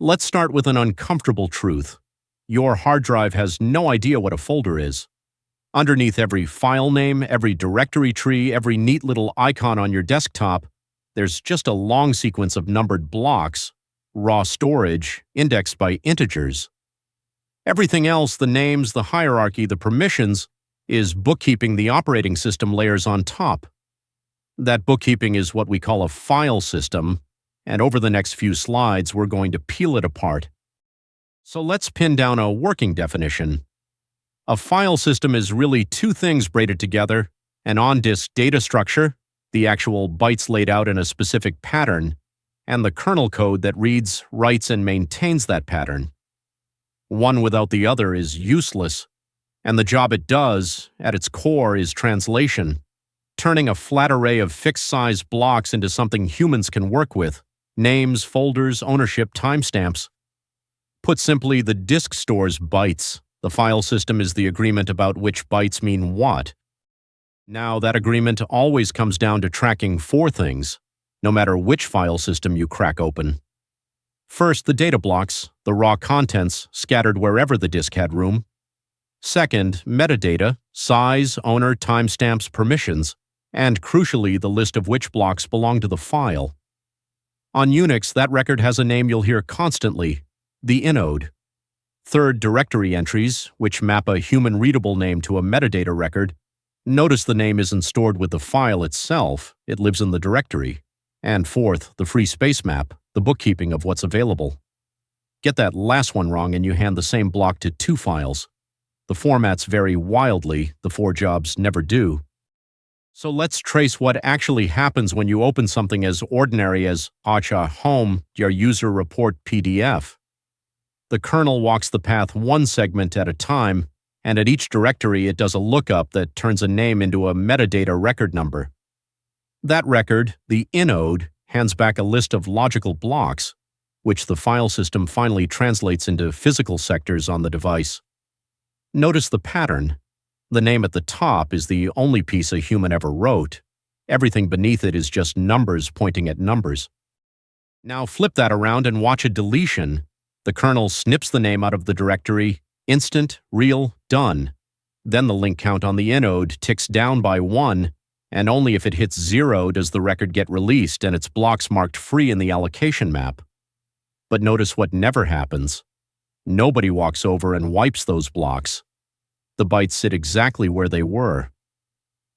Let's start with an uncomfortable truth. Your hard drive has no idea what a folder is. Underneath every file name, every directory tree, every neat little icon on your desktop, there's just a long sequence of numbered blocks, raw storage, indexed by integers. Everything else, the names, the hierarchy, the permissions, is bookkeeping the operating system layers on top. That bookkeeping is what we call a file system, and over the next few slides, we're going to peel it apart. So let's pin down a working definition. A file system is really two things braided together: an on-disk data structure, the actual bytes laid out in a specific pattern, and the kernel code that reads, writes, and maintains that pattern. One without the other is useless, and the job it does, at its core, is translation, turning a flat array of fixed-size blocks into something humans can work with: names, folders, ownership, timestamps. Put simply, the disk stores bytes. The file system is the agreement about which bytes mean what. Now, that agreement always comes down to tracking four things, no matter which file system you crack open. First, the data blocks, the raw contents scattered wherever the disk had room. Second, metadata, size, owner, timestamps, permissions, and crucially, the list of which blocks belong to the file. On Unix, that record has a name you'll hear constantly: the inode. Third, directory entries, which map a human-readable name to a metadata record. Notice the name isn't stored with the file itself, it lives in the directory. And fourth, the free space map, the bookkeeping of what's available. Get that last one wrong and you hand the same block to two files. The formats vary wildly, the four jobs never do. So let's trace what actually happens when you open something as ordinary as Acha Home, your user report PDF. The kernel walks the path one segment at a time, and at each directory it does a lookup that turns a name into a metadata record number. That record, the inode, hands back a list of logical blocks, which the file system finally translates into physical sectors on the device. Notice the pattern. The name at the top is the only piece a human ever wrote. Everything beneath it is just numbers pointing at numbers. Now flip that around and watch a deletion. The kernel snips the name out of the directory, instant, real, done. Then the link count on the inode ticks down by 1, and only if it hits 0 does the record get released and its blocks marked free in the allocation map. But notice what never happens. Nobody walks over and wipes those blocks. The bytes sit exactly where they were.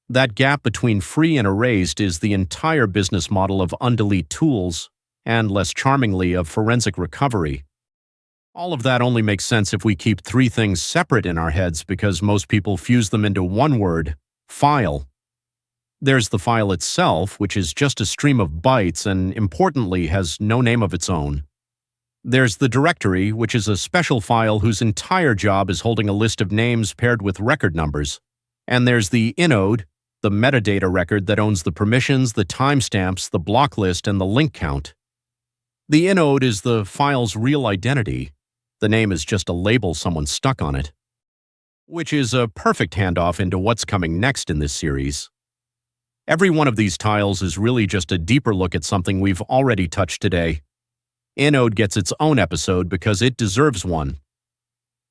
That gap between free and erased is the entire business model of undelete tools, and less charmingly, of forensic recovery. All of that only makes sense if we keep three things separate in our heads, because most people fuse them into one word: file. There's the file itself, which is just a stream of bytes and, importantly, has no name of its own. There's the directory, which is a special file whose entire job is holding a list of names paired with record numbers. And there's the inode, the metadata record that owns the permissions, the timestamps, the block list, and the link count. The inode is the file's real identity. The name is just a label someone stuck on it. Which is a perfect handoff into what's coming next in this series. Every one of these tiles is really just a deeper look at something we've already touched today. Inode gets its own episode because it deserves one.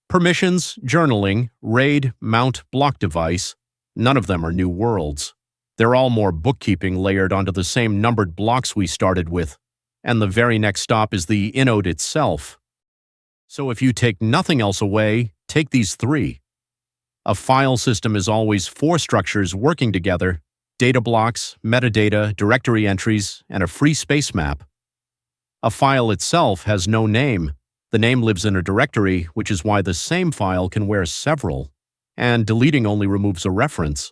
Permissions, journaling, RAID, mount, block device, none of them are new worlds. They're all more bookkeeping layered onto the same numbered blocks we started with. And the very next stop is the inode itself. So if you take nothing else away, take these three. A file system is always four structures working together: data blocks, metadata, directory entries, and a free space map. A file itself has no name. The name lives in a directory, which is why the same file can wear several. And deleting only removes a reference.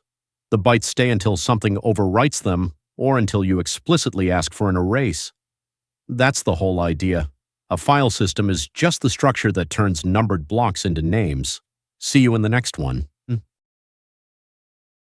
The bytes stay until something overwrites them, or until you explicitly ask for an erase. That's the whole idea. A file system is just the structure that turns numbered blocks into names. See you in the next one.